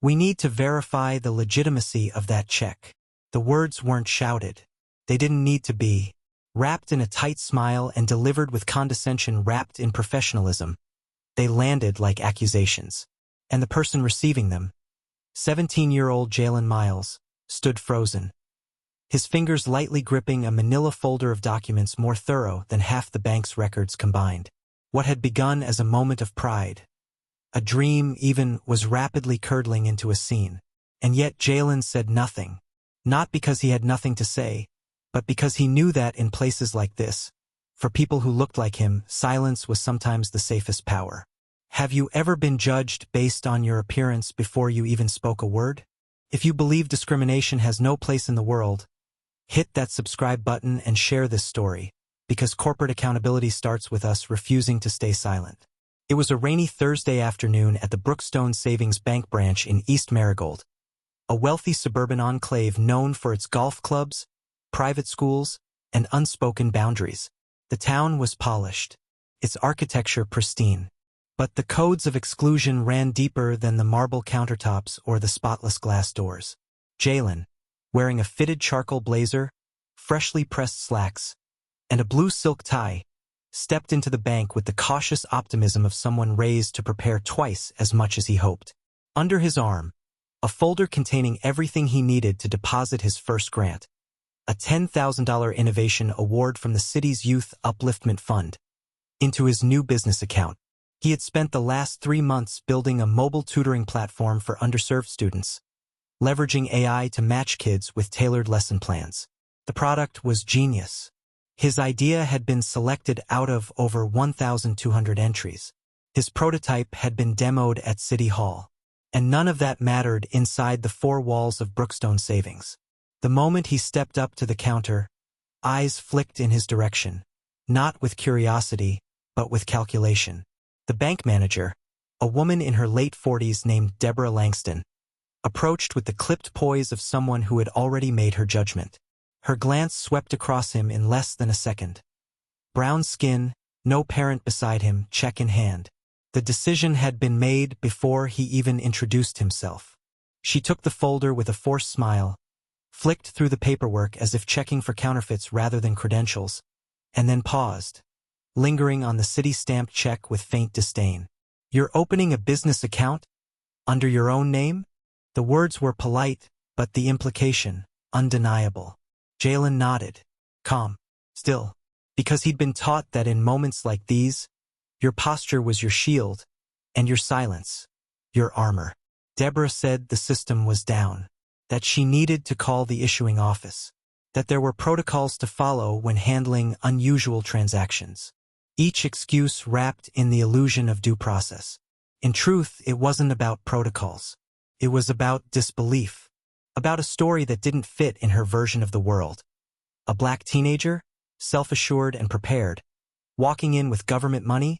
"We need to verify the legitimacy of that check." The words weren't shouted. They didn't need to be. Wrapped in a tight smile and delivered with condescension wrapped in professionalism, they landed like accusations. And the person receiving them, 17-year-old Jalen Miles, stood frozen, his fingers lightly gripping a manila folder of documents more thorough than half the bank's records combined. What had begun as a moment of pride, a dream even, was rapidly curdling into a scene. And yet Jalen said nothing, not because he had nothing to say, but because he knew that in places like this, for people who looked like him, silence was sometimes the safest power. Have you ever been judged based on your appearance before you even spoke a word? If you believe discrimination has no place in the world, hit that subscribe button and share this story, because corporate accountability starts with us refusing to stay silent. It was a rainy Thursday afternoon at the Brookstone Savings Bank branch in East Marigold, a wealthy suburban enclave known for its golf clubs, private schools, and unspoken boundaries. The town was polished, its architecture pristine, but the codes of exclusion ran deeper than the marble countertops or the spotless glass doors. Jalen, wearing a fitted charcoal blazer, freshly pressed slacks, and a blue silk tie, stepped into the bank with the cautious optimism of someone raised to prepare twice as much as he hoped. Under his arm, a folder containing everything he needed to deposit his first grant, a $10,000 innovation award from the city's Youth Upliftment Fund, into his new business account. He had spent the last 3 months building a mobile tutoring platform for underserved students, leveraging AI to match kids with tailored lesson plans. The product was genius. His idea had been selected out of over 1,200 entries. His prototype had been demoed at City Hall. And none of that mattered inside the 4 walls of Brookstone Savings. The moment he stepped up to the counter, eyes flicked in his direction, not with curiosity, but with calculation. The bank manager, a woman in her late 40s named Deborah Langston, approached with the clipped poise of someone who had already made her judgment. Her glance swept across him in less than a second. Brown skin, no parent beside him, check in hand. The decision had been made before he even introduced himself. She took the folder with a forced smile, flicked through the paperwork as if checking for counterfeits rather than credentials, and then paused, lingering on the city-stamped check with faint disdain. "You're opening a business account? Under your own name?" The words were polite, but the implication, undeniable. Jalen nodded, calm, still, because he'd been taught that in moments like these, your posture was your shield, and your silence, your armor. Deborah said the system was down, that she needed to call the issuing office, that there were protocols to follow when handling unusual transactions. Each excuse wrapped in the illusion of due process. In truth, it wasn't about protocols. It was about disbelief, about a story that didn't fit in her version of the world. A black teenager, self-assured and prepared, walking in with government money,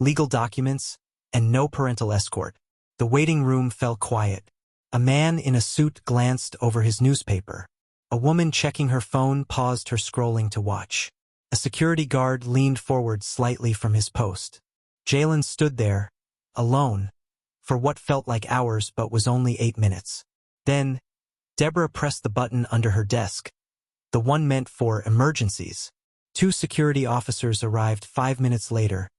legal documents, and no parental escort. The waiting room fell quiet. A man in a suit glanced over his newspaper. A woman checking her phone paused her scrolling to watch. A security guard leaned forward slightly from his post. Jalen stood there, alone, for what felt like hours but was only 8 minutes. Then, Deborah pressed the button under her desk, the one meant for emergencies. 2 security officers arrived 5 minutes later,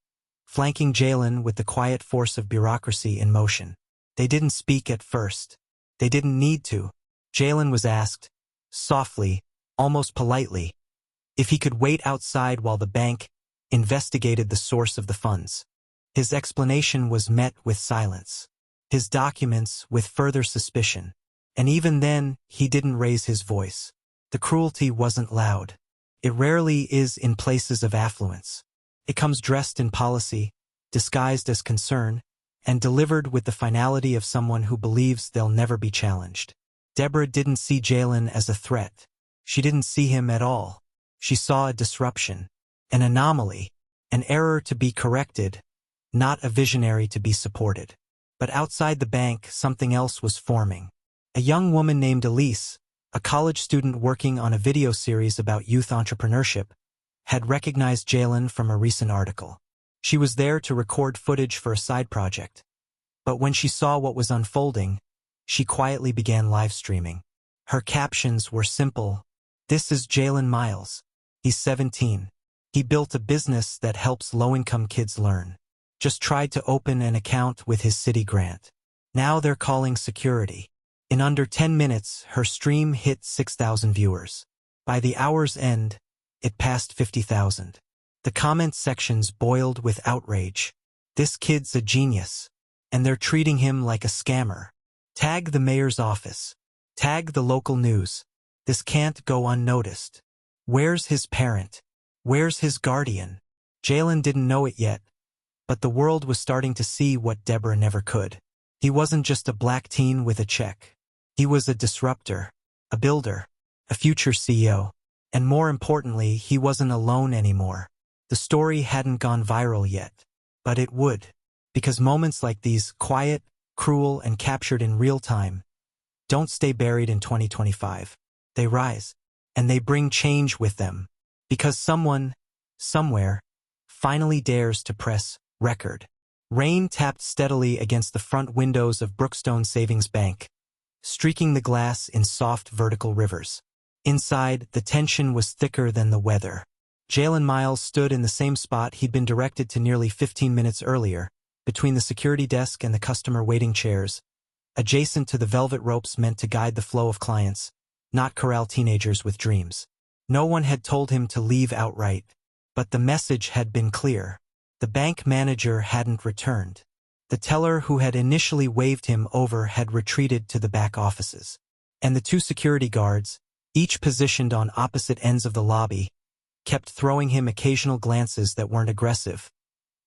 flanking Jalen with the quiet force of bureaucracy in motion. They didn't speak at first. They didn't need to. Jalen was asked, softly, almost politely, if he could wait outside while the bank investigated the source of the funds. His explanation was met with silence, his documents with further suspicion, and even then he didn't raise his voice. The cruelty wasn't loud. It rarely is in places of affluence. It comes dressed in policy, disguised as concern, and delivered with the finality of someone who believes they'll never be challenged. Deborah didn't see Jalen as a threat. She didn't see him at all. She saw a disruption, an anomaly, an error to be corrected, not a visionary to be supported. But outside the bank, something else was forming. A young woman named Elise, a college student working on a video series about youth entrepreneurship, had recognized Jalen from a recent article. She was there to record footage for a side project. But when she saw what was unfolding, she quietly began live streaming. Her captions were simple. "This is Jalen Miles. He's 17. He built a business that helps low-income kids learn. Just tried to open an account with his city grant. Now they're calling security." In under 10 minutes, her stream hit 6,000 viewers. By the hour's end, it passed 50,000. The comment sections boiled with outrage. "This kid's a genius, and they're treating him like a scammer. Tag the mayor's office. Tag the local news. This can't go unnoticed. Where's his parent? Where's his guardian?" Jalen didn't know it yet, but the world was starting to see what Deborah never could. He wasn't just a black teen with a check. He was a disruptor, a builder, a future CEO. And more importantly, he wasn't alone anymore. The story hadn't gone viral yet, but it would. Because moments like these, quiet, cruel, and captured in real time, don't stay buried in 2025. They rise, and they bring change with them. Because someone, somewhere, finally dares to press record. Rain tapped steadily against the front windows of Brookstone Savings Bank, streaking the glass in soft vertical rivers. Inside, the tension was thicker than the weather. Jalen Miles stood in the same spot he'd been directed to nearly 15 minutes earlier, between the security desk and the customer waiting chairs, adjacent to the velvet ropes meant to guide the flow of clients, not corral teenagers with dreams. No one had told him to leave outright, but the message had been clear. The bank manager hadn't returned. The teller who had initially waved him over had retreated to the back offices. And the two security guards, each positioned on opposite ends of the lobby, kept throwing him occasional glances that weren't aggressive,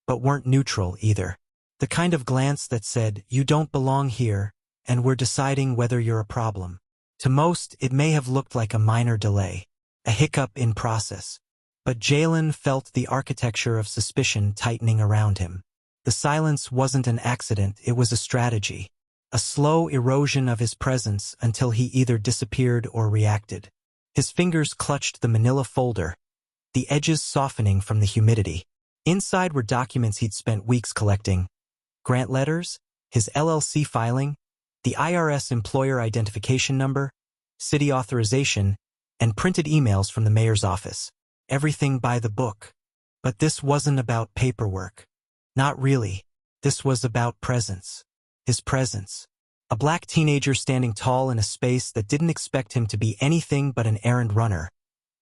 but weren't neutral either. The kind of glance that said, "You don't belong here, and we're deciding whether you're a problem." To most, it may have looked like a minor delay, a hiccup in process. But Jalen felt the architecture of suspicion tightening around him. The silence wasn't an accident, it was a strategy. A slow erosion of his presence until he either disappeared or reacted. His fingers clutched the manila folder, the edges softening from the humidity. Inside were documents he'd spent weeks collecting. Grant letters, his LLC filing, the IRS employer identification number, city authorization, and printed emails from the mayor's office. Everything by the book. But this wasn't about paperwork. Not really. This was about presence. His presence. A black teenager standing tall in a space that didn't expect him to be anything but an errand runner.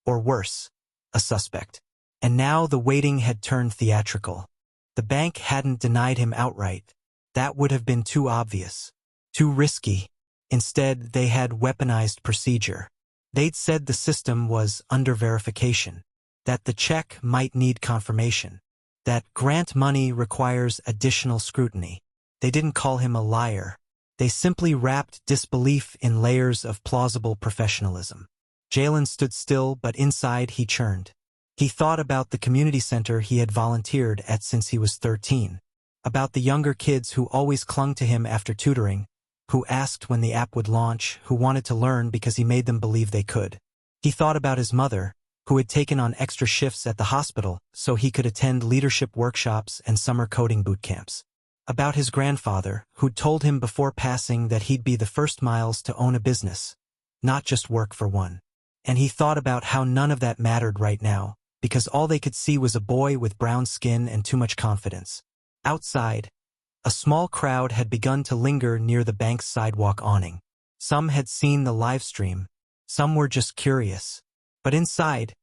Or worse, a suspect. And now the waiting had turned theatrical. The bank hadn't denied him outright. That would have been too obvious. Too risky. Instead, they had weaponized procedure. They'd said the system was under verification. That the check might need confirmation. That grant money requires additional scrutiny. They didn't call him a liar. They simply wrapped disbelief in layers of plausible professionalism. Jalen stood still, but inside he churned. He thought about the community center he had volunteered at since he was 13. About the younger kids who always clung to him after tutoring, who asked when the app would launch, who wanted to learn because he made them believe they could. He thought about his mother, who had taken on extra shifts at the hospital so he could attend leadership workshops and summer coding boot camps. About his grandfather, who'd told him before passing that he'd be the first Miles to own a business, not just work for one. And he thought about how none of that mattered right now, because all they could see was a boy with brown skin and too much confidence. Outside, a small crowd had begun to linger near the bank's sidewalk awning. Some had seen the live stream, some were just curious. But inside,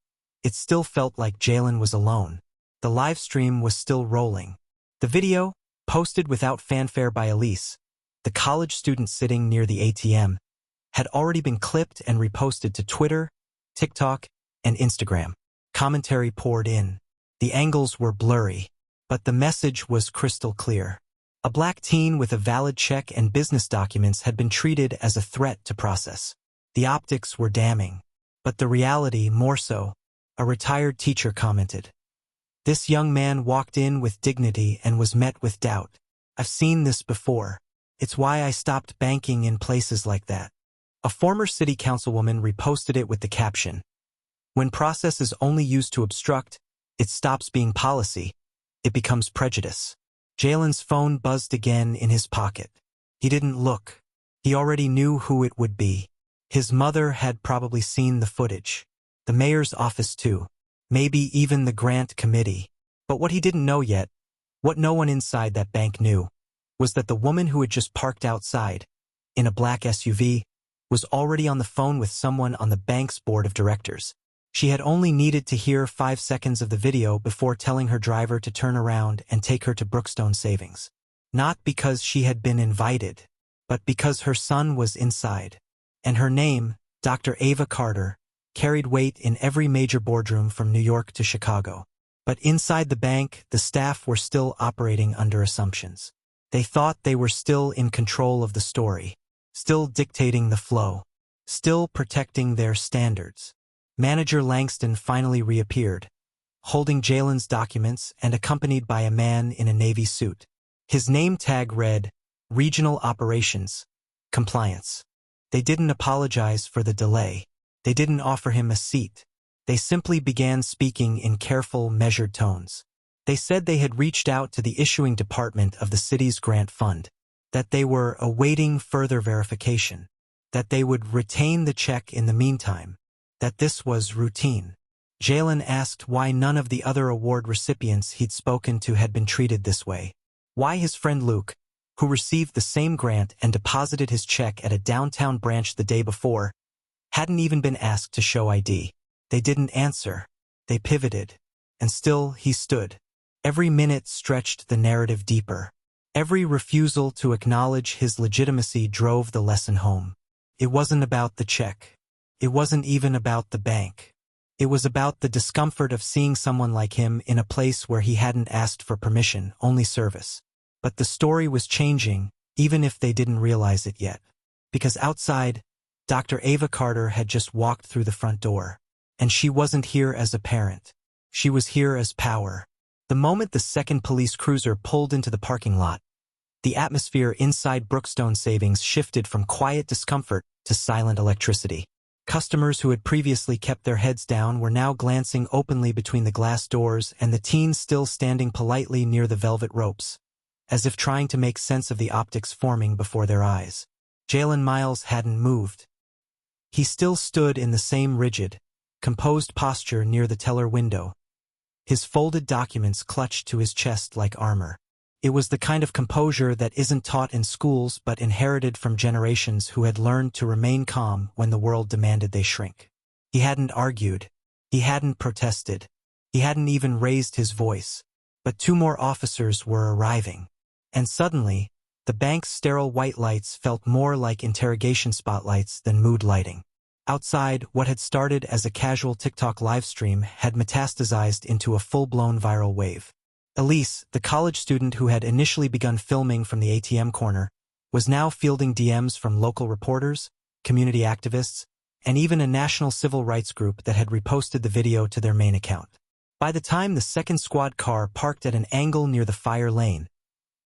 it still felt like Jalen was alone. The live stream was still rolling. The video, posted without fanfare by Elise, the college student sitting near the ATM, had already been clipped and reposted to Twitter, TikTok, and Instagram. Commentary poured in. The angles were blurry, but the message was crystal clear. A black teen with a valid check and business documents had been treated as a threat to process. The optics were damning. But the reality, more so, a retired teacher commented. This young man walked in with dignity and was met with doubt. I've seen this before. It's why I stopped banking in places like that. A former city councilwoman reposted it with the caption, when process is only used to obstruct, it stops being policy. It becomes prejudice. Jalen's phone buzzed again in his pocket. He didn't look. He already knew who it would be. His mother had probably seen the footage. The mayor's office too. Maybe even the grant committee. But what he didn't know yet, what no one inside that bank knew, was that the woman who had just parked outside, in a black SUV, was already on the phone with someone on the bank's board of directors. She had only needed to hear 5 seconds of the video before telling her driver to turn around and take her to Brookstone Savings. Not because she had been invited, but because her son was inside. And her name, Dr. Ava Carter, carried weight in every major boardroom from New York to Chicago. But inside the bank, the staff were still operating under assumptions. They thought they were still in control of the story, still dictating the flow, still protecting their standards. Manager Langston finally reappeared, holding Jalen's documents and accompanied by a man in a navy suit. His name tag read, Regional Operations, Compliance. They didn't apologize for the delay. They didn't offer him a seat. They simply began speaking in careful, measured tones. They said they had reached out to the issuing department of the city's grant fund, that they were awaiting further verification, that they would retain the check in the meantime, that this was routine. Jalen asked why none of the other award recipients he'd spoken to had been treated this way. Why his friend Luke, who received the same grant and deposited his check at a downtown branch the day before, hadn't even been asked to show ID. They didn't answer. They pivoted. And still he stood. Every minute stretched the narrative deeper. Every refusal to acknowledge his legitimacy drove the lesson home. It wasn't about the check. It wasn't even about the bank. It was about the discomfort of seeing someone like him in a place where he hadn't asked for permission, only service. But the story was changing, even if they didn't realize it yet. Because outside, Dr. Ava Carter had just walked through the front door. And she wasn't here as a parent. She was here as power. The moment the second police cruiser pulled into the parking lot, the atmosphere inside Brookstone Savings shifted from quiet discomfort to silent electricity. Customers who had previously kept their heads down were now glancing openly between the glass doors, and the teens still standing politely near the velvet ropes, as if trying to make sense of the optics forming before their eyes. Jalen Miles hadn't moved. He still stood in the same rigid, composed posture near the teller window, his folded documents clutched to his chest like armor. It was the kind of composure that isn't taught in schools but inherited from generations who had learned to remain calm when the world demanded they shrink. He hadn't argued. He hadn't protested. He hadn't even raised his voice. But 2 more officers were arriving. And suddenly, the bank's sterile white lights felt more like interrogation spotlights than mood lighting. Outside, what had started as a casual TikTok livestream had metastasized into a full-blown viral wave. Elise, the college student who had initially begun filming from the ATM corner, was now fielding DMs from local reporters, community activists, and even a national civil rights group that had reposted the video to their main account. By the time the second squad car parked at an angle near the fire lane,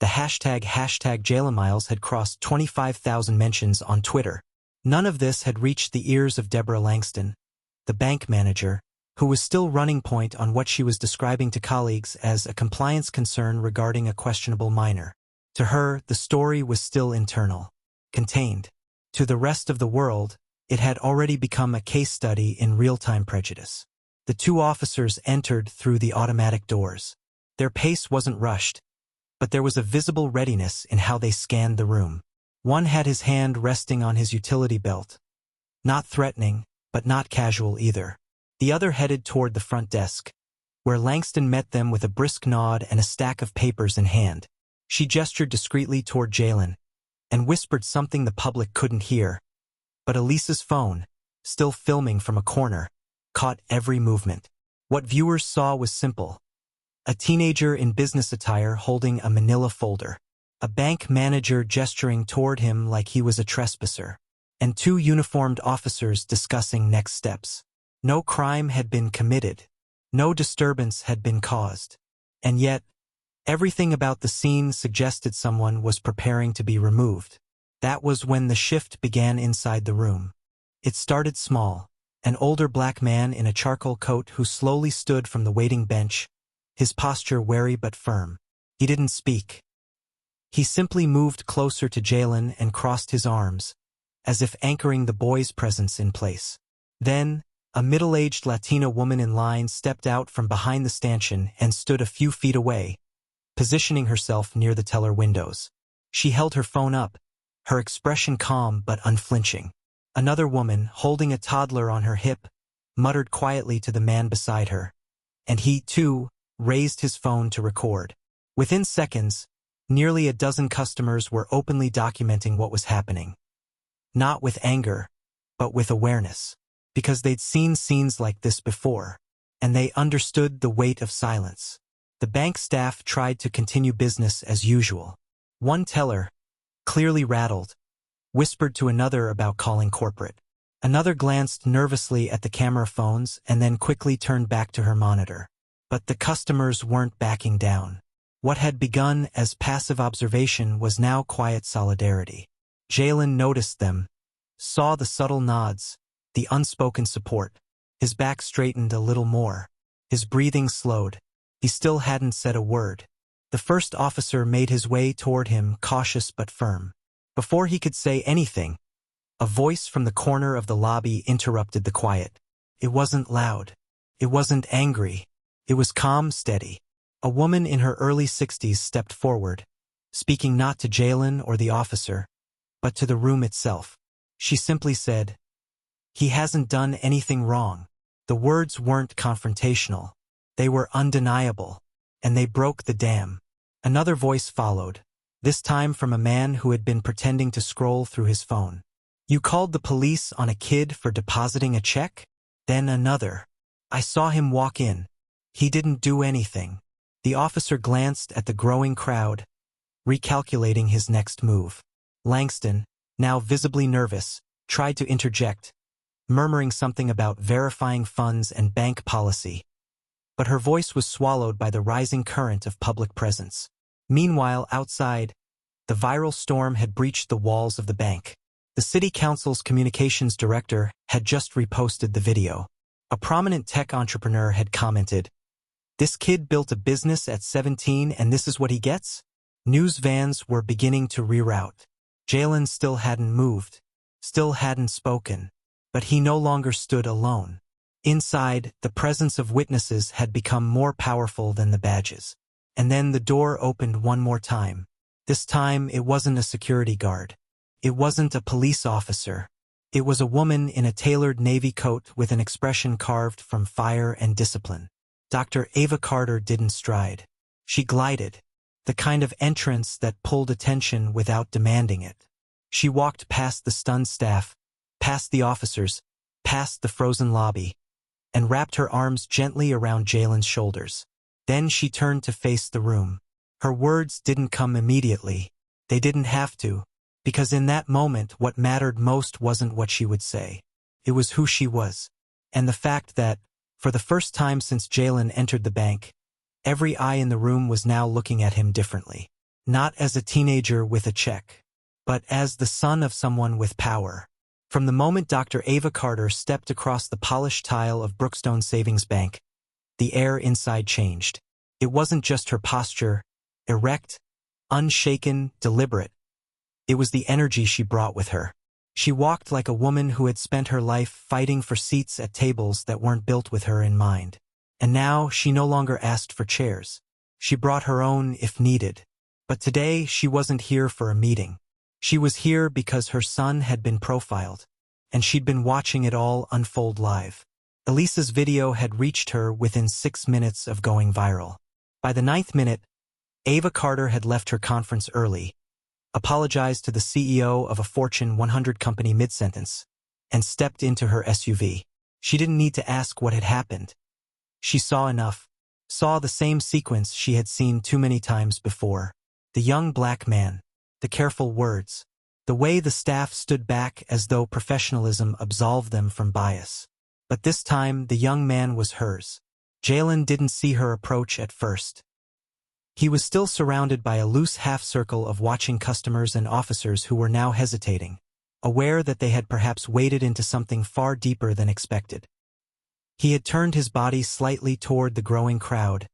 the hashtag Jalen Miles had crossed 25,000 mentions on Twitter. None of this had reached the ears of Deborah Langston, the bank manager, who was still running point on what she was describing to colleagues as a compliance concern regarding a questionable minor. To her, the story was still internal, contained. To the rest of the world, it had already become a case study in real-time prejudice. The 2 officers entered through the automatic doors. Their pace wasn't rushed, but there was a visible readiness in how they scanned the room. One had his hand resting on his utility belt. Not threatening, but not casual either. The other headed toward the front desk, where Langston met them with a brisk nod and a stack of papers in hand. She gestured discreetly toward Jalen and whispered something the public couldn't hear. But Elise's phone, still filming from a corner, caught every movement. What viewers saw was simple. A teenager in business attire holding a manila folder. A bank manager gesturing toward him like he was a trespasser, and 2 uniformed officers discussing next steps. No crime had been committed. No disturbance had been caused. And yet, everything about the scene suggested someone was preparing to be removed. That was when the shift began inside the room. It started small, an older black man in a charcoal coat who slowly stood from the waiting bench, his posture wary but firm. He didn't speak. He simply moved closer to Jalen and crossed his arms, as if anchoring the boy's presence in place. Then, a middle-aged Latina woman in line stepped out from behind the stanchion and stood a few feet away, positioning herself near the teller windows. She held her phone up, her expression calm but unflinching. Another woman, holding a toddler on her hip, muttered quietly to the man beside her, and he, too, raised his phone to record. Within seconds, nearly a dozen customers were openly documenting what was happening. Not with anger, but with awareness, because they'd seen scenes like this before, and they understood the weight of silence. The bank staff tried to continue business as usual. One teller, clearly rattled, whispered to another about calling corporate. Another glanced nervously at the camera phones and then quickly turned back to her monitor. But the customers weren't backing down. What had begun as passive observation was now quiet solidarity. Jalen noticed them, saw the subtle nods, the unspoken support. His back straightened a little more. His breathing slowed. He still hadn't said a word. The first officer made his way toward him, cautious but firm. Before he could say anything, a voice from the corner of the lobby interrupted the quiet. It wasn't loud. It wasn't angry. It was calm, steady. A woman in her early 60s stepped forward, speaking not to Jalen or the officer, but to the room itself. She simply said, "He hasn't done anything wrong." The words weren't confrontational. They were undeniable, and they broke the dam. Another voice followed, this time from a man who had been pretending to scroll through his phone. "You called the police on a kid for depositing a check?" Then another. "I saw him walk in. He didn't do anything." The officer glanced at the growing crowd, recalculating his next move. Langston, now visibly nervous, tried to interject, murmuring something about verifying funds and bank policy. But her voice was swallowed by the rising current of public presence. Meanwhile, outside, the viral storm had breached the walls of the bank. The city council's communications director had just reposted the video. A prominent tech entrepreneur had commented, "This kid built a business at 17 and this is what he gets?" News vans were beginning to reroute. Jalen still hadn't moved, still hadn't spoken, but he no longer stood alone. Inside, the presence of witnesses had become more powerful than the badges. And then the door opened one more time. This time, it wasn't a security guard. It wasn't a police officer. It was a woman in a tailored navy coat with an expression carved from fire and discipline. Dr. Ava Carter didn't stride. She glided, the kind of entrance that pulled attention without demanding it. She walked past the stunned staff, past the officers, past the frozen lobby, and wrapped her arms gently around Jalen's shoulders. Then she turned to face the room. Her words didn't come immediately. They didn't have to, because in that moment what mattered most wasn't what she would say. It was who she was. And the fact that, for the first time since Jalen entered the bank, every eye in the room was now looking at him differently. Not as a teenager with a check, but as the son of someone with power. From the moment Dr. Ava Carter stepped across the polished tile of Brookstone Savings Bank, the air inside changed. It wasn't just her posture, erect, unshaken, deliberate. It was the energy she brought with her. She walked like a woman who had spent her life fighting for seats at tables that weren't built with her in mind. And now she no longer asked for chairs. She brought her own if needed. But today she wasn't here for a meeting. She was here because her son had been profiled, and she'd been watching it all unfold live. Elisa's video had reached her within 6 minutes of going viral. By the 9th minute, Ava Carter had left her conference early, apologized to the CEO of a Fortune 100 company mid-sentence, and stepped into her SUV. She didn't need to ask what had happened. She saw enough, saw the same sequence she had seen too many times before. The young black man, the careful words, the way the staff stood back as though professionalism absolved them from bias. But this time, the young man was hers. Jalen didn't see her approach at first. He was still surrounded by a loose half-circle of watching customers and officers who were now hesitating, aware that they had perhaps waded into something far deeper than expected. He had turned his body slightly toward the growing crowd,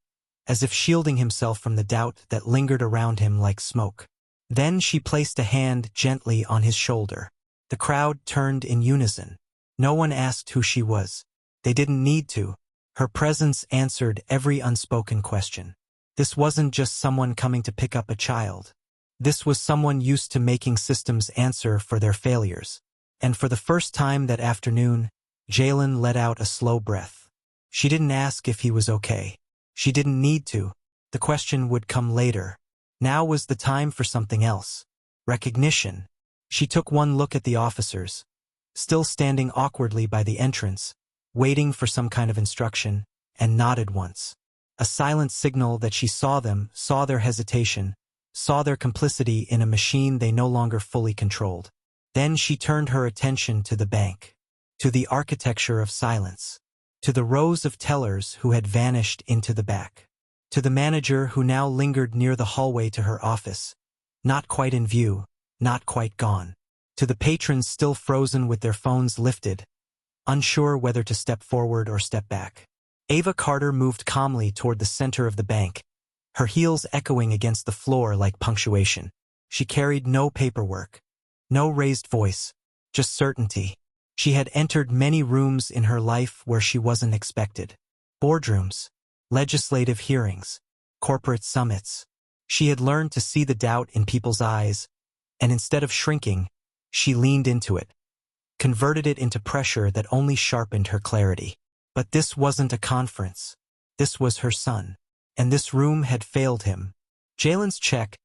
as if shielding himself from the doubt that lingered around him like smoke. Then she placed a hand gently on his shoulder. The crowd turned in unison. No one asked who she was. They didn't need to. Her presence answered every unspoken question. This wasn't just someone coming to pick up a child. This was someone used to making systems answer for their failures. And for the first time that afternoon, Jalen let out a slow breath. She didn't ask if he was okay. She didn't need to. The question would come later. Now was the time for something else. Recognition. She took one look at the officers, still standing awkwardly by the entrance, waiting for some kind of instruction, and nodded once. A silent signal that she saw them, saw their hesitation, saw their complicity in a machine they no longer fully controlled. Then she turned her attention to the bank, to the architecture of silence, to the rows of tellers who had vanished into the back, to the manager who now lingered near the hallway to her office, not quite in view, not quite gone, to the patrons still frozen with their phones lifted, unsure whether to step forward or step back. Ava Carter moved calmly toward the center of the bank, her heels echoing against the floor like punctuation. She carried no paperwork, no raised voice, just certainty. She had entered many rooms in her life where she wasn't expected. Boardrooms, legislative hearings, corporate summits. She had learned to see the doubt in people's eyes, and instead of shrinking, she leaned into it, converted it into pressure that only sharpened her clarity. But this wasn't a conference. This was her son. And this room had failed him. Jalen's check,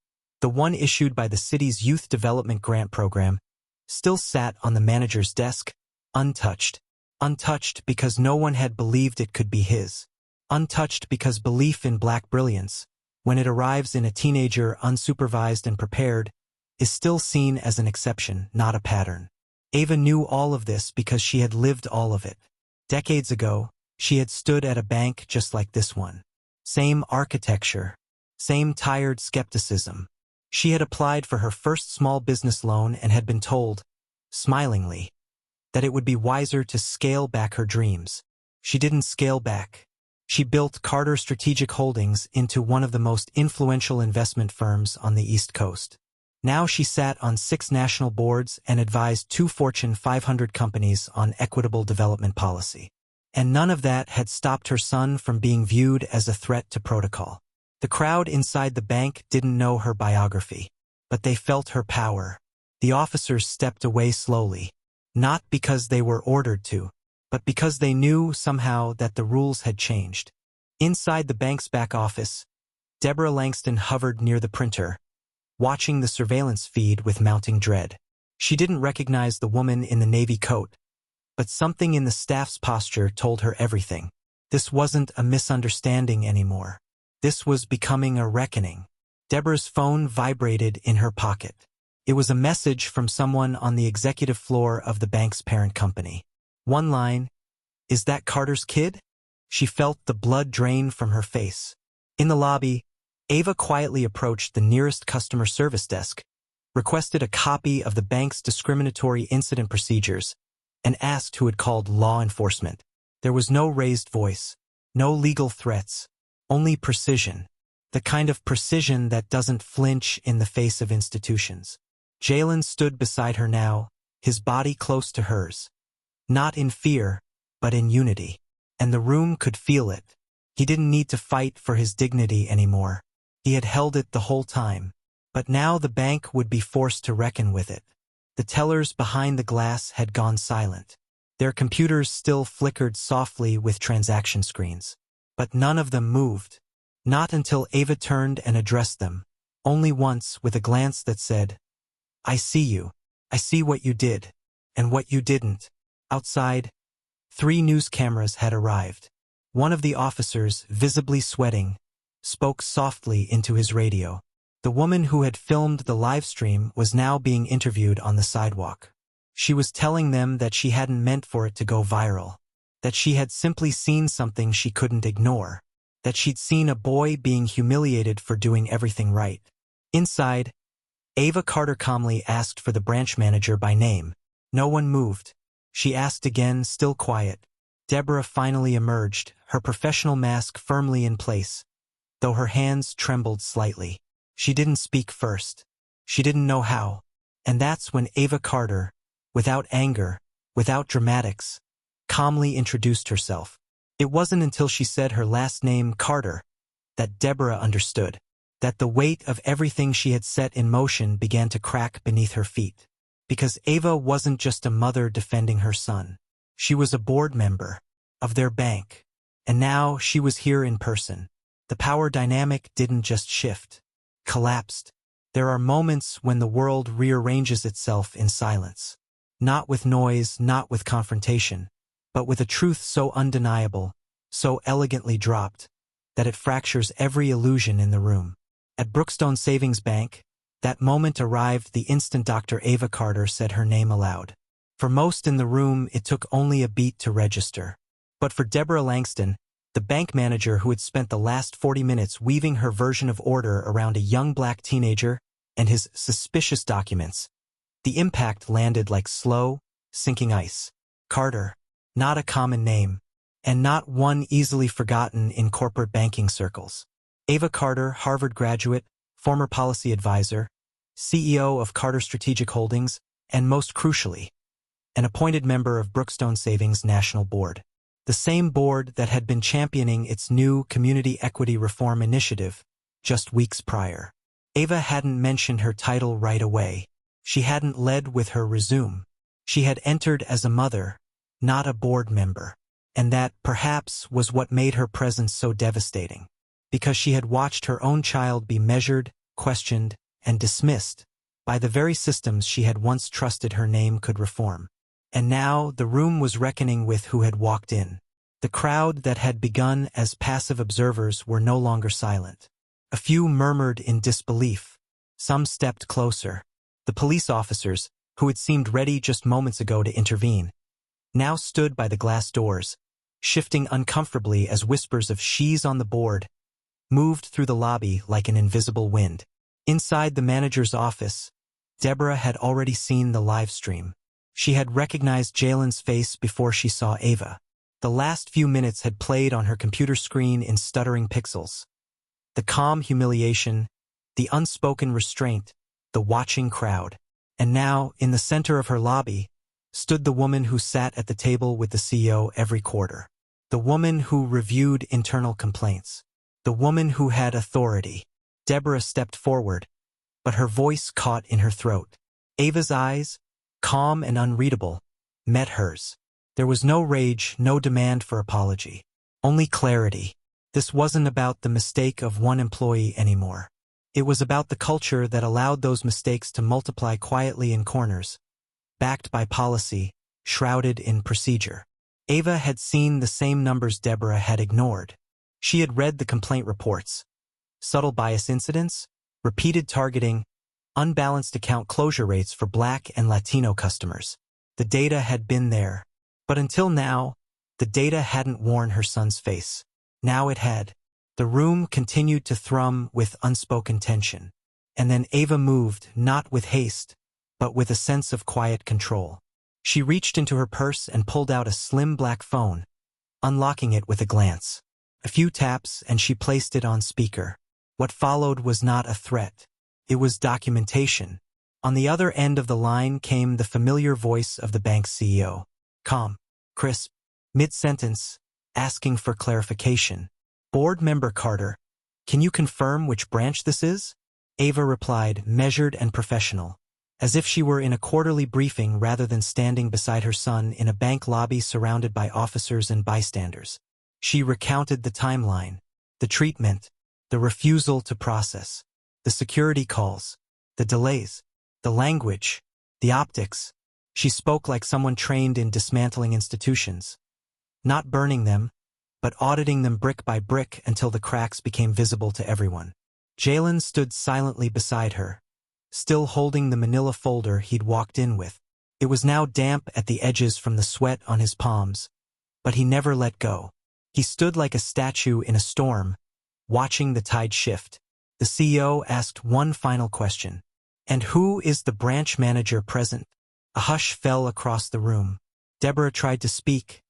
the one issued by the city's Youth Development Grant Program, still sat on the manager's desk, untouched. Untouched because no one had believed it could be his. Untouched because belief in black brilliance, when it arrives in a teenager unsupervised and prepared, is still seen as an exception, not a pattern. Ava knew all of this because she had lived all of it. Decades ago, she had stood at a bank just like this one. Same architecture, same tired skepticism. She had applied for her first small business loan and had been told, smilingly, that it would be wiser to scale back her dreams. She didn't scale back. She built Carter Strategic Holdings into one of the most influential investment firms on the East Coast. Now she sat on 6 national boards and advised 2 Fortune 500 companies on equitable development policy. And none of that had stopped her son from being viewed as a threat to protocol. The crowd inside the bank didn't know her biography, but they felt her power. The officers stepped away slowly, not because they were ordered to, but because they knew somehow that the rules had changed. Inside the bank's back office, Deborah Langston hovered near the printer, watching the surveillance feed with mounting dread. She didn't recognize the woman in the navy coat, but something in the staff's posture told her everything. This wasn't a misunderstanding anymore. This was becoming a reckoning. Deborah's phone vibrated in her pocket. It was a message from someone on the executive floor of the bank's parent company. One line, "Is that Carter's kid?" She felt the blood drain from her face. In the lobby, Ava quietly approached the nearest customer service desk, requested a copy of the bank's discriminatory incident procedures, and asked who had called law enforcement. There was no raised voice, no legal threats, only precision, the kind of precision that doesn't flinch in the face of institutions. Jalen stood beside her now, his body close to hers, not in fear, but in unity, and the room could feel it. He didn't need to fight for his dignity anymore. He had held it the whole time, but now the bank would be forced to reckon with it. The tellers behind the glass had gone silent. Their computers still flickered softly with transaction screens. But none of them moved. Not until Ava turned and addressed them, only once with a glance that said, "I see you. I see what you did, and what you didn't." Outside, 3 news cameras had arrived. One of the officers, visibly sweating, spoke softly into his radio. The woman who had filmed the live stream was now being interviewed on the sidewalk. She was telling them that she hadn't meant for it to go viral, that she had simply seen something she couldn't ignore, that she'd seen a boy being humiliated for doing everything right. Inside, Ava Carter calmly asked for the branch manager by name. No one moved. She asked again, still quiet. Deborah finally emerged, her professional mask firmly in place, though her hands trembled slightly. She didn't speak first. She didn't know how. And that's when Ava Carter, without anger, without dramatics, calmly introduced herself. It wasn't until she said her last name, Carter, that Deborah understood, that the weight of everything she had set in motion began to crack beneath her feet. Because Ava wasn't just a mother defending her son. She was a board member of their bank. And now she was here in person. The power dynamic didn't just shift, collapsed. There are moments when the world rearranges itself in silence. Not with noise, not with confrontation, but with a truth so undeniable, so elegantly dropped, that it fractures every illusion in the room. At Brookstone Savings Bank, that moment arrived the instant Dr. Ava Carter said her name aloud. For most in the room, it took only a beat to register. But for Deborah Langston, the bank manager who had spent the last 40 minutes weaving her version of order around a young black teenager and his suspicious documents, the impact landed like slow, sinking ice. Carter, not a common name, and not one easily forgotten in corporate banking circles. Ava Carter, Harvard graduate, former policy advisor, CEO of Carter Strategic Holdings, and most crucially, an appointed member of Brookstone Savings National Board. The same board that had been championing its new Community Equity Reform Initiative just weeks prior. Ava hadn't mentioned her title right away. She hadn't led with her resume. She had entered as a mother, not a board member. And that, perhaps, was what made her presence so devastating. Because she had watched her own child be measured, questioned, and dismissed by the very systems she had once trusted her name could reform. And now the room was reckoning with who had walked in. The crowd that had begun as passive observers were no longer silent. A few murmured in disbelief. Some stepped closer. The police officers, who had seemed ready just moments ago to intervene, now stood by the glass doors, shifting uncomfortably as whispers of "she's on the board" moved through the lobby like an invisible wind. Inside the manager's office, Deborah had already seen the live stream. She had recognized Jalen's face before she saw Ava. The last few minutes had played on her computer screen in stuttering pixels. The calm humiliation, the unspoken restraint, the watching crowd. And now, in the center of her lobby, stood the woman who sat at the table with the CEO every quarter. The woman who reviewed internal complaints. The woman who had authority. Deborah stepped forward, but her voice caught in her throat. Ava's eyes, calm and unreadable, met hers. There was no rage, no demand for apology. Only clarity. This wasn't about the mistake of one employee anymore. It was about the culture that allowed those mistakes to multiply quietly in corners, backed by policy, shrouded in procedure. Ava had seen the same numbers Deborah had ignored. She had read the complaint reports. Subtle bias incidents, repeated targeting, unbalanced account closure rates for Black and Latino customers. The data had been there. But until now, the data hadn't worn her son's face. Now it had. The room continued to thrum with unspoken tension. And then Ava moved, not with haste, but with a sense of quiet control. She reached into her purse and pulled out a slim black phone, unlocking it with a glance. A few taps and she placed it on speaker. What followed was not a threat. It was documentation. On the other end of the line came the familiar voice of the bank's CEO. Calm, crisp, mid-sentence, asking for clarification. Board member Carter, can you confirm which branch this is? Ava replied, measured and professional, as if she were in a quarterly briefing rather than standing beside her son in a bank lobby surrounded by officers and bystanders. She recounted the timeline, the treatment, the refusal to process, the security calls, the delays, the language, the optics. She spoke like someone trained in dismantling institutions. Not burning them, but auditing them brick by brick until the cracks became visible to everyone. Jalen stood silently beside her, still holding the manila folder he'd walked in with. It was now damp at the edges from the sweat on his palms, but he never let go. He stood like a statue in a storm, watching the tide shift. The CEO asked one final question. And who is the branch manager present? A hush fell across the room. Deborah tried to speak,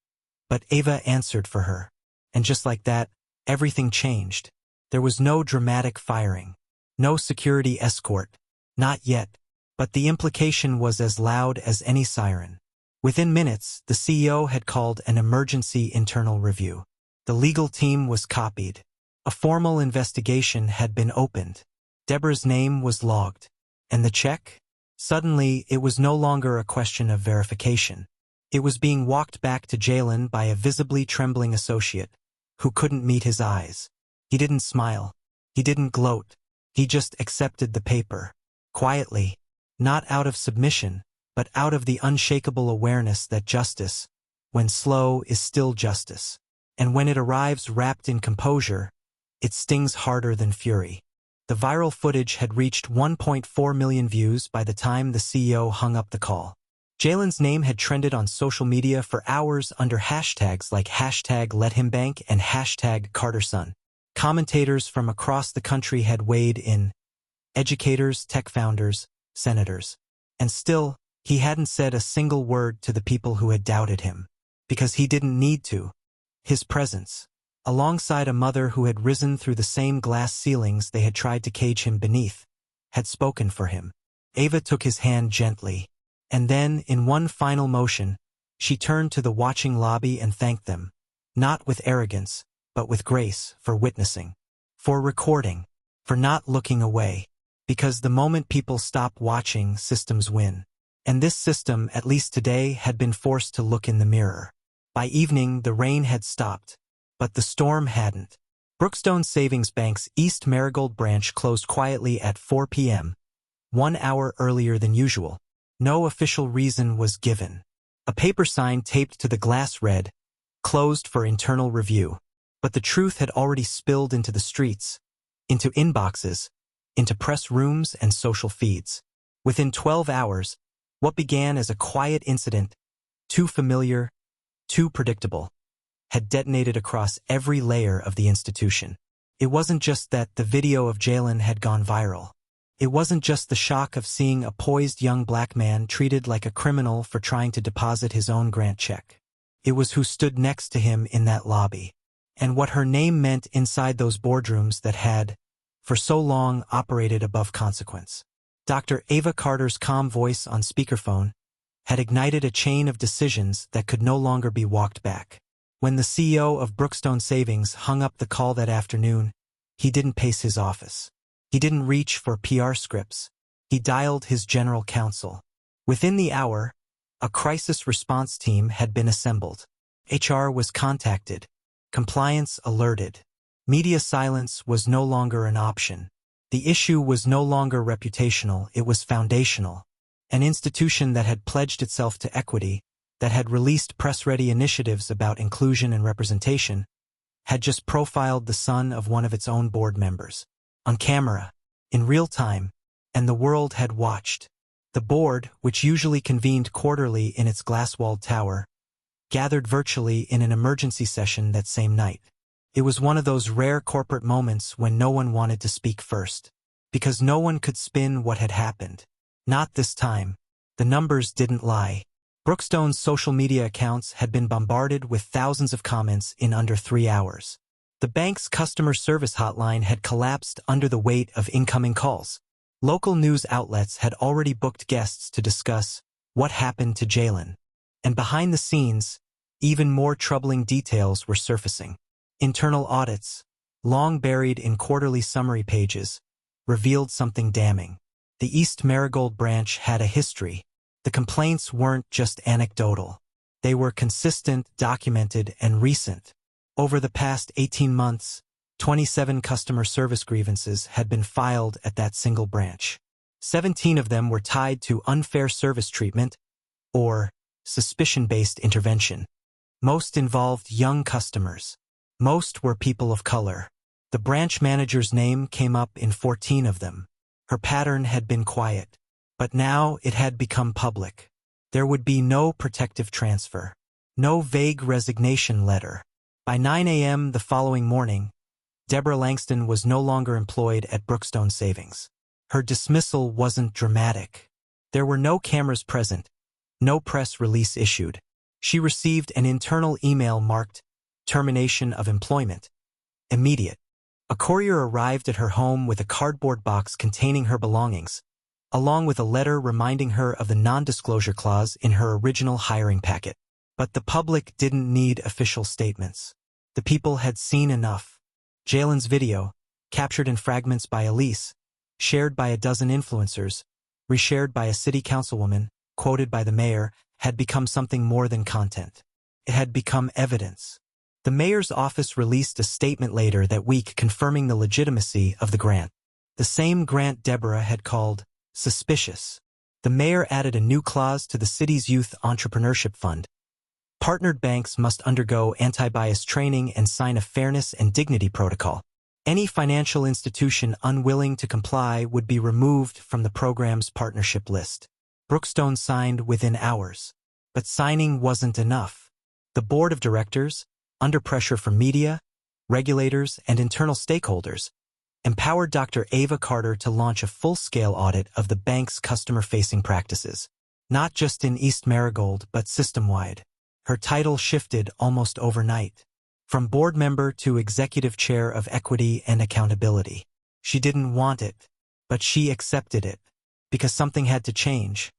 but Ava answered for her. And just like that, everything changed. There was no dramatic firing, no security escort, Not yet. But the implication was as loud as any siren. Within minutes, the CEO had called an emergency internal review. The legal team was copied. A formal investigation had been opened. Deborah's name was logged. And the check? Suddenly, it was no longer a question of verification. It was being walked back to Jalen by a visibly trembling associate, who couldn't meet his eyes. He didn't smile. He didn't gloat. He just accepted the paper. Quietly. Not out of submission, but out of the unshakable awareness that justice, when slow, is still justice. And when it arrives wrapped in composure, it stings harder than fury. The viral footage had reached 1.4 million views by the time the CEO hung up the call. Jalen's name had trended on social media for hours under hashtags like #LetHimBank and #CarterSon. Commentators from across the country had weighed in. Educators, tech founders, senators. And still, he hadn't said a single word to the people who had doubted him. Because he didn't need to. His presence, alongside a mother who had risen through the same glass ceilings they had tried to cage him beneath, had spoken for him. Ava took his hand gently. And then, in one final motion, she turned to the watching lobby and thanked them. Not with arrogance, but with grace, for witnessing. For recording. For not looking away. Because the moment people stop watching, systems win. And this system, at least today, had been forced to look in the mirror. By evening, the rain had stopped. But the storm hadn't. Brookstone Savings Bank's East Marigold branch closed quietly at 4 p.m., 1 hour earlier than usual. No official reason was given. A paper sign taped to the glass read, "Closed for internal review." But the truth had already spilled into the streets, into inboxes, into press rooms and social feeds. Within 12 hours, what began as a quiet incident, too familiar, too predictable, had detonated across every layer of the institution. It wasn't just that the video of Jalen had gone viral. It wasn't just the shock of seeing a poised young black man treated like a criminal for trying to deposit his own grant check. It was who stood next to him in that lobby, and what her name meant inside those boardrooms that had, for so long, operated above consequence. Dr. Ava Carter's calm voice on speakerphone had ignited a chain of decisions that could no longer be walked back. When the CEO of Brookstone Savings hung up the call that afternoon, he didn't pace his office. He didn't reach for PR scripts. He dialed his general counsel. Within the hour, a crisis response team had been assembled. HR was contacted. Compliance alerted. Media silence was no longer an option. The issue was no longer reputational, it was foundational. An institution that had pledged itself to equity, that had released press-ready initiatives about inclusion and representation, had just profiled the son of one of its own board members. On camera, in real time, and the world had watched. The board, which usually convened quarterly in its glass-walled tower, gathered virtually in an emergency session that same night. It was one of those rare corporate moments when no one wanted to speak first. Because no one could spin what had happened. Not this time. The numbers didn't lie. Brookstone's social media accounts had been bombarded with thousands of comments in under 3 hours. The bank's customer service hotline had collapsed under the weight of incoming calls. Local news outlets had already booked guests to discuss what happened to Jalen. And behind the scenes, even more troubling details were surfacing. Internal audits, long buried in quarterly summary pages, revealed something damning. The East Marigold branch had a history. The complaints weren't just anecdotal. They were consistent, documented, and recent. Over the past 18 months, 27 customer service grievances had been filed at that single branch. 17 of them were tied to unfair service treatment or suspicion-based intervention. Most involved young customers. Most were people of color. The branch manager's name came up in 14 of them. Her pattern had been quiet, but now it had become public. There would be no protective transfer. No vague resignation letter. By 9 a.m. the following morning, Deborah Langston was no longer employed at Brookstone Savings. Her dismissal wasn't dramatic. There were no cameras present, no press release issued. She received an internal email marked "Termination of Employment." Immediate. A courier arrived at her home with a cardboard box containing her belongings, along with a letter reminding her of the non-disclosure clause in her original hiring packet. But the public didn't need official statements. The people had seen enough. Jalen's video, captured in fragments by Elise, shared by a dozen influencers, reshared by a city councilwoman, quoted by the mayor, had become something more than content. It had become evidence. The mayor's office released a statement later that week confirming the legitimacy of the grant. The same grant Deborah had called suspicious. The mayor added a new clause to the city's youth entrepreneurship fund. Partnered banks must undergo anti-bias training and sign a fairness and dignity protocol. Any financial institution unwilling to comply would be removed from the program's partnership list. Brookstone signed within hours. But signing wasn't enough. The board of directors, under pressure from media, regulators, and internal stakeholders, empowered Dr. Ava Carter to launch a full-scale audit of the bank's customer-facing practices, not just in East Marigold but system-wide. Her title shifted almost overnight, from board member to executive chair of equity and accountability. She didn't want it, but she accepted it, because something had to change,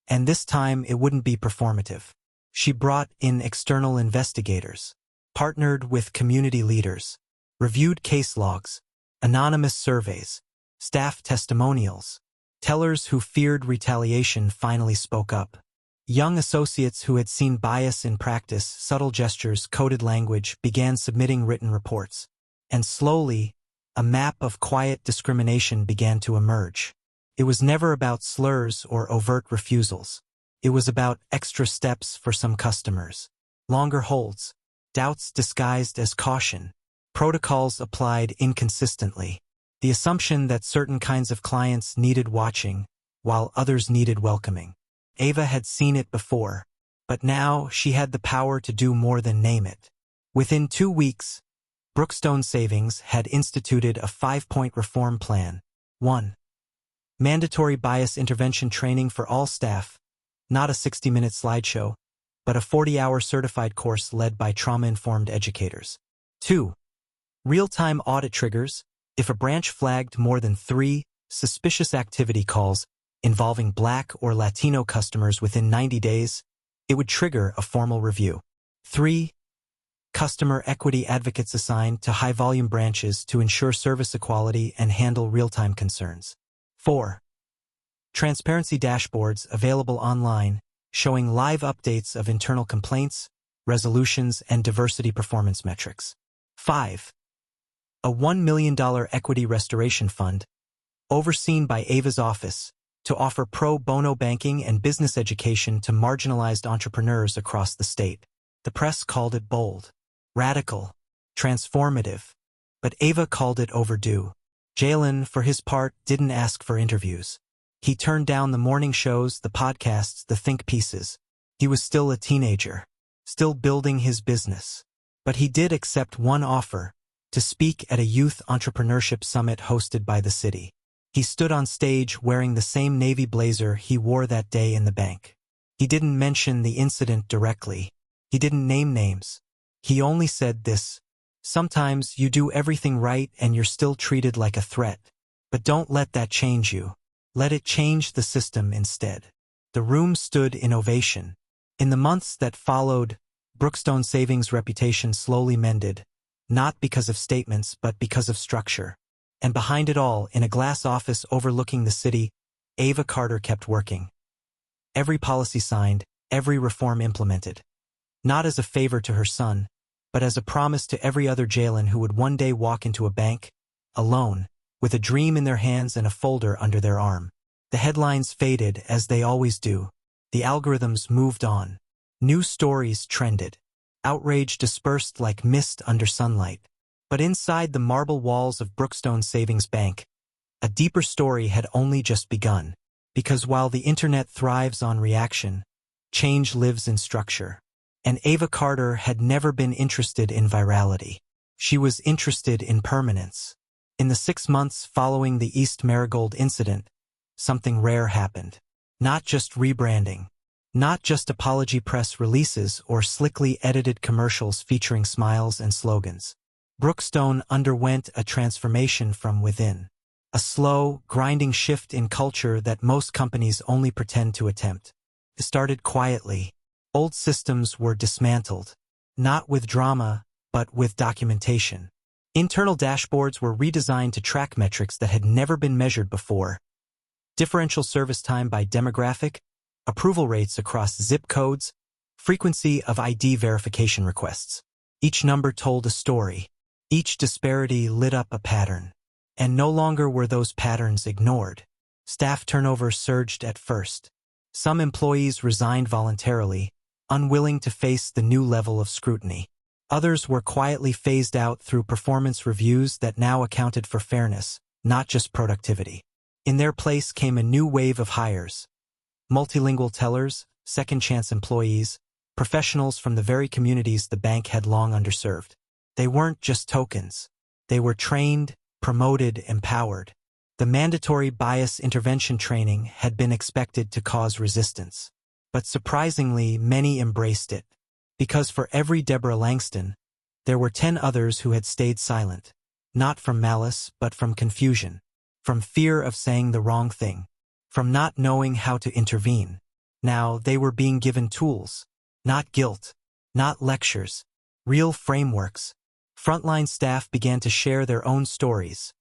and this time it wouldn't be performative. She brought in external investigators, partnered with community leaders, reviewed case logs, anonymous surveys, staff testimonials. Tellers who feared retaliation finally spoke up. Young associates who had seen bias in practice, subtle gestures, coded language, began submitting written reports. And slowly, a map of quiet discrimination began to emerge. It was never about slurs or overt refusals. It was about extra steps for some customers, longer holds, doubts disguised as caution, protocols applied inconsistently, the assumption that certain kinds of clients needed watching while others needed welcoming. Ava had seen it before, but now she had the power to do more than name it. Within 2 weeks, Brookstone Savings had instituted a 5-point reform plan. 1. Mandatory bias intervention training for all staff, not a 60-minute slideshow, but a 40-hour certified course led by trauma-informed educators. 2. Real-time audit triggers. If a branch flagged more than 3 suspicious activity calls involving Black or Latino customers within 90 days, it would trigger a formal review. 3. Customer equity advocates assigned to high-volume branches to ensure service equality and handle real-time concerns. 4. Transparency dashboards available online, showing live updates of internal complaints, resolutions, and diversity performance metrics. 5. A $1 million equity restoration fund, overseen by Ava's office, to offer pro bono banking and business education to marginalized entrepreneurs across the state. The press called it bold, radical, transformative, but Ava called it overdue. Jalen, for his part, didn't ask for interviews. He turned down the morning shows, the podcasts, the think pieces. He was still a teenager, still building his business. But he did accept one offer, to speak at a youth entrepreneurship summit hosted by the city. He stood on stage wearing the same navy blazer he wore that day in the bank. He didn't mention the incident directly. He didn't name names. He only said this: sometimes you do everything right and you're still treated like a threat. But don't let that change you. Let it change the system instead. The room stood in ovation. In the months that followed, Brookstone Savings' reputation slowly mended, not because of statements but because of structure. And behind it all, in a glass office overlooking the city, Ava Carter kept working. Every policy signed, every reform implemented. Not as a favor to her son, but as a promise to every other Jalen who would one day walk into a bank, alone, with a dream in their hands and a folder under their arm. The headlines faded, as they always do. The algorithms moved on. New stories trended. Outrage dispersed like mist under sunlight. But inside the marble walls of Brookstone Savings Bank, a deeper story had only just begun. Because while the internet thrives on reaction, change lives in structure. And Ava Carter had never been interested in virality. She was interested in permanence. In the 6 months following the East Marigold incident, something rare happened. Not just rebranding. Not just apology press releases or slickly edited commercials featuring smiles and slogans. Brookstone underwent a transformation from within. a slow, grinding shift in culture that most companies only pretend to attempt. It started quietly. Old systems were dismantled, not with drama, but with documentation. Internal dashboards were redesigned to track metrics that had never been measured before. Differential service time by demographic, approval rates across zip codes, frequency of ID verification requests. Each number told a story. Each disparity lit up a pattern. And no longer were those patterns ignored. Staff turnover surged at first. Some employees resigned voluntarily, unwilling to face the new level of scrutiny. Others were quietly phased out through performance reviews that now accounted for fairness, not just productivity. In their place came a new wave of hires. Multilingual tellers, second-chance employees, professionals from the very communities the bank had long underserved. They weren't just tokens. They were trained, promoted, empowered. The mandatory bias intervention training had been expected to cause resistance. But surprisingly, many embraced it. Because for every Deborah Langston, there were 10 others who had stayed silent. Not from malice, but from confusion. From fear of saying the wrong thing. From not knowing how to intervene. Now they were being given tools. Not guilt. Not lectures. Real frameworks. Frontline staff began to share their own stories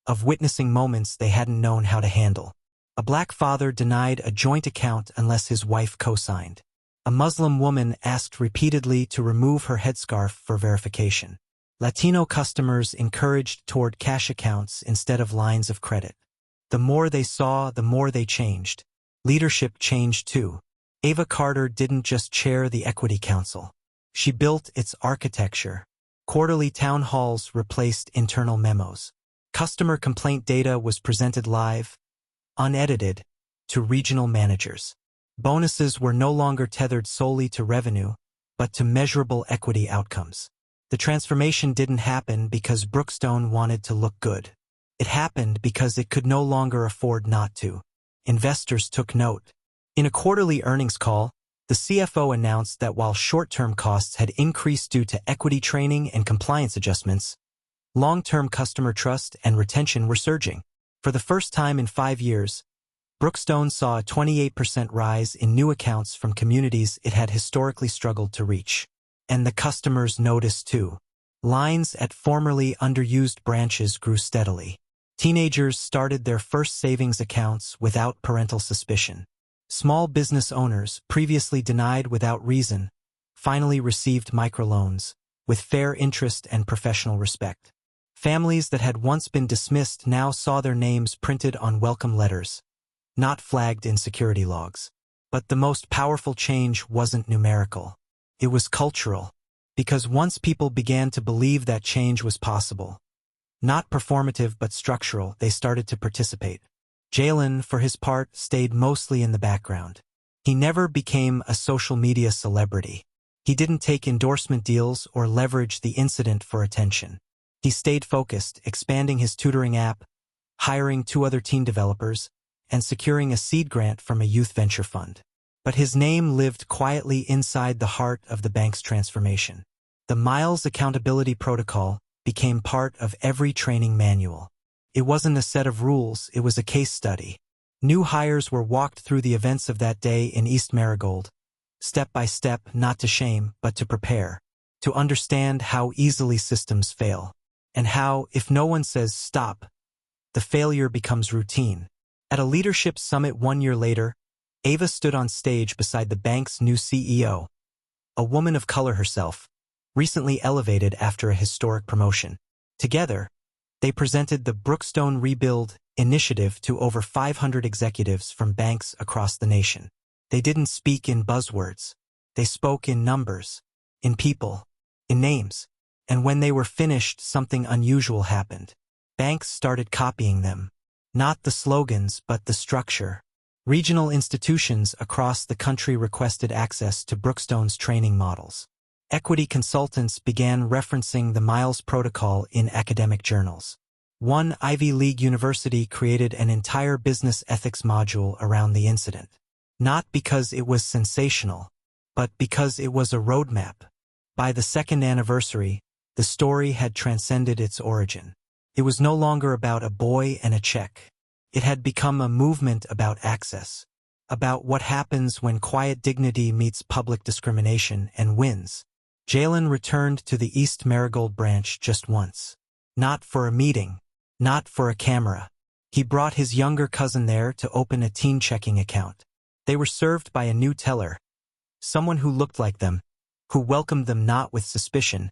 of witnessing moments they hadn't known how to handle. A black father denied a joint account unless his wife co-signed. A Muslim woman asked repeatedly to remove her headscarf for verification. Latino customers encouraged toward cash accounts instead of lines of credit. The more they saw, the more they changed. Leadership changed too. Ava Carter didn't just chair the Equity Council. She built its architecture. Quarterly town halls replaced internal memos. Customer complaint data was presented live, unedited, to regional managers. Bonuses were no longer tethered solely to revenue, but to measurable equity outcomes. The transformation didn't happen because Brookstone wanted to look good. It happened because it could no longer afford not to. Investors took note. In a quarterly earnings call, the CFO announced that while short-term costs had increased due to equity training and compliance adjustments, long-term customer trust and retention were surging. For the first time in 5 years, Brookstone saw a 28% rise in new accounts from communities it had historically struggled to reach. And the customers noticed too. Lines at formerly underused branches grew steadily. Teenagers started their first savings accounts without parental suspicion. Small business owners, previously denied without reason, finally received microloans, with fair interest and professional respect. Families that had once been dismissed now saw their names printed on welcome letters, not flagged in security logs. But the most powerful change wasn't numerical. It was cultural, because once people began to believe that change was possible, not performative but structural, they started to participate. Jalen, for his part, stayed mostly in the background. He never became a social media celebrity. He didn't take endorsement deals or leverage the incident for attention. He stayed focused, expanding his tutoring app, hiring 2 other teen developers, and securing a seed grant from a youth venture fund. But his name lived quietly inside the heart of the bank's transformation. The Miles Accountability Protocol became part of every training manual. It wasn't a set of rules, it was a case study. New hires were walked through the events of that day in East Marigold, step by step, not to shame, but to prepare, to understand how easily systems fail, and how, if no one says stop, the failure becomes routine. At a leadership summit 1 year later, Ava stood on stage beside the bank's new CEO, a woman of color herself, recently elevated after a historic promotion. Together, they presented the Brookstone Rebuild initiative to over 500 executives from banks across the nation. They didn't speak in buzzwords. They spoke in numbers, in people, in names. And when they were finished, something unusual happened. Banks started copying them. Not the slogans, but the structure. Regional institutions across the country requested access to Brookstone's training models. Equity consultants began referencing the Miles Protocol in academic journals. One Ivy League university created an entire business ethics module around the incident. Not because it was sensational, but because it was a roadmap. By the 2nd anniversary, the story had transcended its origin. It was no longer about a boy and a check. It had become a movement about access, about what happens when quiet dignity meets public discrimination and wins. Jalen returned to the East Marigold branch just once. Not for a meeting, not for a camera. He brought his younger cousin there to open a teen checking account. They were served by a new teller, someone who looked like them, who welcomed them not with suspicion,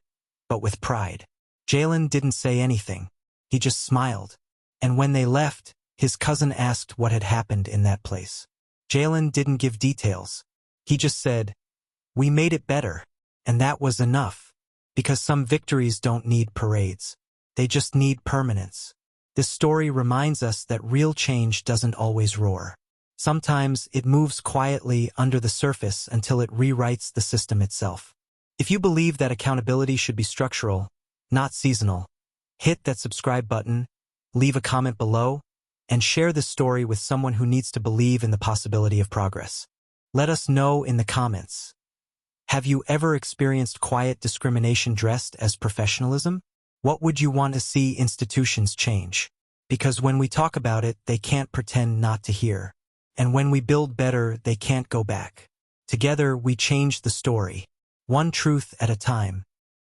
but with pride. Jalen didn't say anything. He just smiled. And when they left, his cousin asked what had happened in that place. Jalen didn't give details. He just said, "We made it better." And that was enough. Because some victories don't need parades. They just need permanence. This story reminds us that real change doesn't always roar. Sometimes it moves quietly under the surface until it rewrites the system itself. If you believe that accountability should be structural, not seasonal, hit that subscribe button, leave a comment below, and share this story with someone who needs to believe in the possibility of progress. Let us know in the comments. Have you ever experienced quiet discrimination dressed as professionalism? What would you want to see institutions change? Because when we talk about it, they can't pretend not to hear. And when we build better, they can't go back. Together, we change the story, one truth at a time.